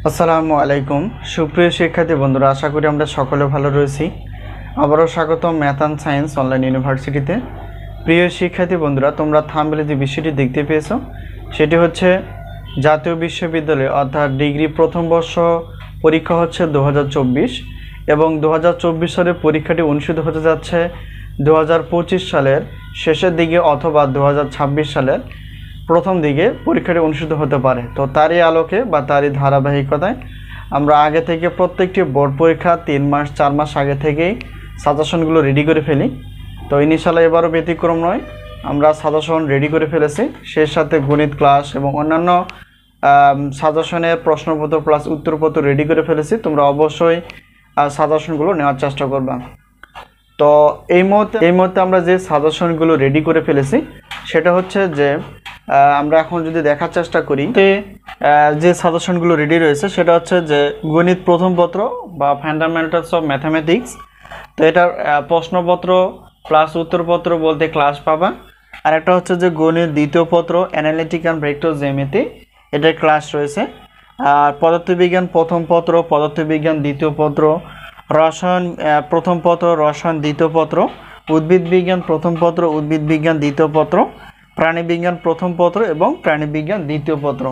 আসসালামু আলাইকুম সুপ্রিয় শিক্ষার্থী বন্ধুরা, আশা করি আমরা সকলে ভালো রয়েছি। আবারও স্বাগতম ম্যাথ অ্যান্ড সায়েন্স অনলাইন ইউনিভার্সিটিতে। প্রিয় শিক্ষার্থী বন্ধুরা, তোমরা থাম্বনেলে যে বিষয়টি দেখতে পেয়েছো সেটি হচ্ছে জাতীয় বিশ্ববিদ্যালয়ে অর্থাৎ ডিগ্রি প্রথম বর্ষ পরীক্ষা হচ্ছে 2024 এবং 2024 সালের পরীক্ষাটি অনুষ্ঠিত হতে যাচ্ছে 2025 সালের শেষের দিকে অথবা 2026 সালের প্রথম দিকে পরীক্ষাটি অনুষ্ঠিত হতে পারে। তো তারই আলোকে বা তারই ধারাবাহিকতায় আমরা আগে থেকে প্রত্যেকটি বোর্ড পরীক্ষা 3 মাস 4 মাস আগে থেকেই সাজেশনগুলো রেডি করে ফেলি। তো ইনশাআল্লাহ এবারও ব্যতিক্রম নয়, আমরা সাজেশন রেডি করে ফেলেছি। সেই সাথে গণিত ক্লাস এবং অন্যান্য সাজেশনের প্রশ্নপত্র প্লাস উত্তরপত্র রেডি করে ফেলেছি। তোমরা অবশ্যই সাজেশনগুলো নেওয়ার চেষ্টা করবা। তো এই মুহূর্তে আমরা যে সাজেশনগুলো রেডি করে ফেলেছি সেটা হচ্ছে যে আমরা এখন যদি দেখার চেষ্টা করি যে সাজেশনগুলো রেডি রয়েছে সেটা হচ্ছে যে গণিত প্রথম পত্র বা ফান্ডামেন্টালস অফ ম্যাথামেটিক্স। তো এটার প্রশ্নপত্র প্লাস উত্তরপত্র বলতে ক্লাস পাবা। আর একটা হচ্ছে যে গণিত দ্বিতীয় পত্র অ্যানালিটিক অ্যান্ড ভেক্টর জ্যামিতি, এটার ক্লাস রয়েছে। আর পদার্থবিজ্ঞান প্রথম পত্র, পদার্থবিজ্ঞান দ্বিতীয় পত্র, রসায়ন প্রথম পত্র, রসায়ন দ্বিতীয় পত্র, উদ্ভিদ বিজ্ঞান প্রথম পত্র, উদ্ভিদ বিজ্ঞান দ্বিতীয় পত্র, প্রাণীবিজ্ঞান প্রথম পত্র এবং প্রাণীবিজ্ঞান দ্বিতীয় পত্র।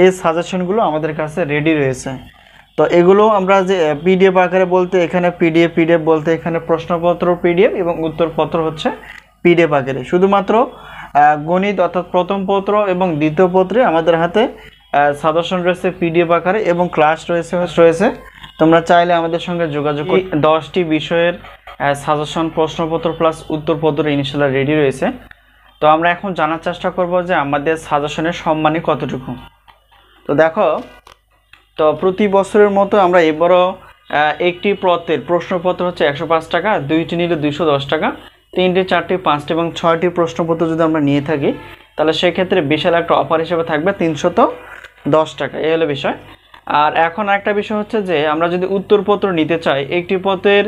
এই সাজেশনগুলো আমাদের কাছে রেডি রয়েছে। তো এগুলো আমরা যে পিডিএফ আকারে বলতে এখানে পিডিএফ বলতে এখানে প্রশ্নপত্র পিডিএফ এবং উত্তরপত্র হচ্ছে পিডিএফ আকারে। শুধুমাত্র গণিত অর্থাৎ প্রথম পত্র এবং দ্বিতীয় পত্রে আমাদের হাতে সাজেশন রয়েছে পিডিএফ আকারে এবং ক্লাস রয়েছে। তোমরা চাইলে আমাদের সঙ্গে যোগাযোগ করে 10টি বিষয়ের সাজেশন প্রশ্নপত্র প্লাস উত্তরপত্র ইনশাআল্লাহ রেডি রয়েছে। তো আমরা এখন জানার চেষ্টা করব যে আমাদের সাজেশনের সম্মানই কতটুকু। তো দেখো, তো প্রতি বছরের মতো আমরা এবারও একটি পত্রের প্রশ্নপত্র হচ্ছে 105 টাকা, 2টি নিলে 210 টাকা, 3টি 4টি 5টি এবং 6টি প্রশ্নপত্র যদি আমরা নিয়ে থাকি তাহলে সেক্ষেত্রে বিশাল একটা অফার হিসেবে থাকবে 310 টাকা। এই হলো বিষয়। আর এখন একটা বিষয় হচ্ছে যে আমরা যদি উত্তরপত্র নিতে চাই, একটি পত্রের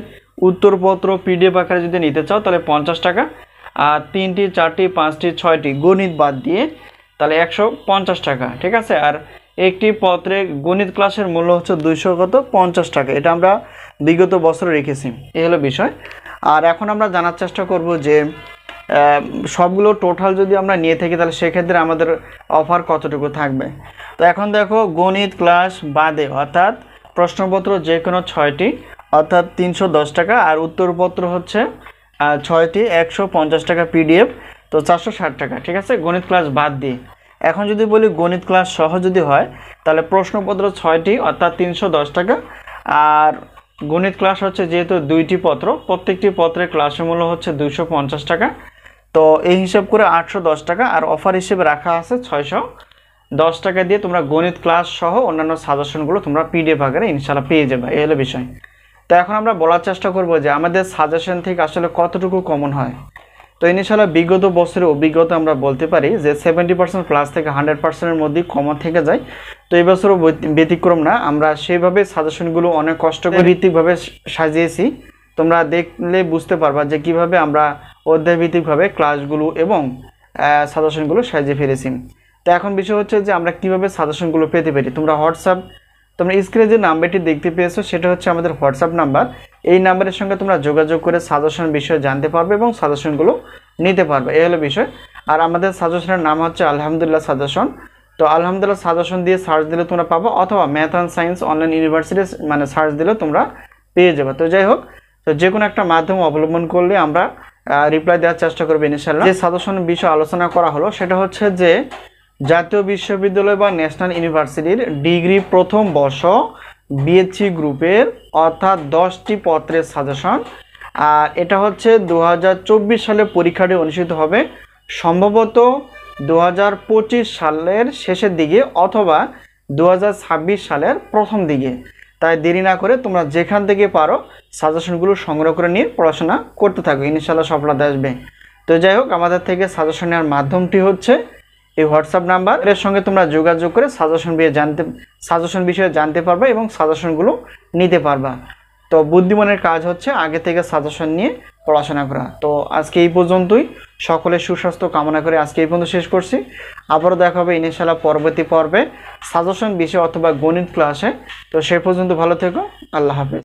উত্তরপত্র পিডিএফ আকারে যদি নিতে চাও তাহলে 50 টাকা, আর 3টি 4টি 5টি 6টি গণিত বাদ দিয়ে তাহলে 150 টাকা, ঠিক আছে। আর একটি পত্রে গণিত ক্লাসের মূল্য হচ্ছে 250 টাকা। এটা আমরা বিগত বছরে রেখেছি। এই হলো বিষয়। আর এখন আমরা জানার চেষ্টা করব যে সবগুলো টোটাল যদি আমরা নিয়ে থাকি তাহলে সেক্ষেত্রে আমাদের অফার কতটুকু থাকবে। তো এখন দেখো, গণিত ক্লাস বাদে অর্থাৎ প্রশ্নপত্র যে কোনো 6টি অর্থাৎ 310 টাকা, আর উত্তরপত্র হচ্ছে 6টি 150 টাকা পিডিএফ, তো 460 টাকা, ঠিক আছে, গণিত ক্লাস বাদ দিয়ে। এখন যদি বলি গণিত ক্লাস সহ যদি হয় তাহলে প্রশ্নপত্র 6টি অর্থাৎ 310 টাকা, আর গণিত ক্লাস হচ্ছে যেহেতু 2টি পত্র, প্রত্যেকটি পত্রের ক্লাসের মূল্য হচ্ছে 250 টাকা। তো এই হিসাব করে 810 টাকা, আর অফার হিসেবে রাখা আছে 610 টাকা দিয়ে তোমরা গণিত ক্লাস সহ অন্যান্য সাজেশনগুলো তোমরা পিডিএফ আকারে ইনশাআল্লাহ পেয়ে যাবে। এই হলো বিষয়। তো এখন আমরা বলার চেষ্টা করব যে আমাদের সাজেশন থেকে আসলে কতটুকু কমন হয়। তো ইনশাআল্লাহ বিগত বছরের অভিজ্ঞতা আমরা বলতে পারি যে 70% প্লাস থেকে 100%-এর মধ্যেই কমন থেকে যায়। তো এই বছরও ব্যতিক্রম না। আমরা সেইভাবে সাজেশনগুলো অনেক কষ্ট করে ভিত্তিকভাবে সাজিয়েছি। তোমরা দেখলে বুঝতে পারবা যে কিভাবে আমরা অধ্যায়ভিত্তিকভাবে ক্লাসগুলো এবং সাজেশনগুলো সাজিয়ে ফেলেছি। তো এখন বিষয় হচ্ছে যে আমরা কিভাবে সাজেশনগুলো পেতে পারি। তোমরা স্ক্রিনে যে নাম্বারটি দেখতে পেয়েছো সেটা হচ্ছে আমাদের হোয়াটসঅ্যাপ নাম্বার। এই নাম্বারের সঙ্গে তোমরা যোগাযোগ করে সাজেশন বিষয়ে জানতে পারবে এবং সাজেশনগুলো নিতে পারবে। এই হলো বিষয়। আর আমাদের সাজেশনের নাম হচ্ছে আলহামদুলিল্লাহ সাজেশন। তো আলহামদুলিল্লাহ সাজেশন দিয়ে সার্চ দিলে তোমরা পাবো, অথবা math and science online university মানে সার্চ দিলে তোমরা পেয়ে যাবে। তো যাই হোক, তো যে কোনো একটা মাধ্যম অবলম্বন করলে আমরা রিপ্লাই দেওয়ার চেষ্টা করবো ইনশাআল্লাহ। যে সাজেশন বিষয়ে আলোচনা করা হলো সেটা হচ্ছে যে জাতীয় বিশ্ববিদ্যালয় বা ন্যাশনাল ইউনিভার্সিটির ডিগ্রি প্রথম বর্ষ বিএসসি গ্রুপের অর্থাৎ 10টি পত্রের সাজেশন। আর এটা হচ্ছে 2024 সালে পরীক্ষাটি অনুষ্ঠিত হবে সম্ভবত 2025 সালের শেষের দিকে অথবা 2026 সালের প্রথম দিকে। তাই দেরি না করে তোমরা যেখান থেকে পারো সাজেশনগুলো সংগ্রহ করে নিয়ে পড়াশোনা করতে থাকো, ইনশাআল্লাহ সফলতা আসবে। তো যাই হোক, আমাদের থেকে সাজেশন নেওয়ার মাধ্যমটি হচ্ছে এই হোয়াটসঅ্যাপ নাম্বার। এর সঙ্গে তোমরা যোগাযোগ করে সাজেশন বিষয়ে জানতে পারবা এবং সাজেশনগুলো নিতে পারবা। তো বুদ্ধিমানের কাজ হচ্ছে আগে থেকে সাজেশন নিয়ে পড়াশোনা করা। তো আজকে এই পর্যন্তই, সকলের সুস্বাস্থ্য কামনা করে আজকে এই পর্যন্ত শেষ করছি। আবারও দেখা হবে ইনশাআল্লাহ পরবর্তী পর্বে সাজেশন বিষয় অথবা গণিত ক্লাসে। তো সে পর্যন্ত ভালো থেকো, আল্লাহ হাফেজ।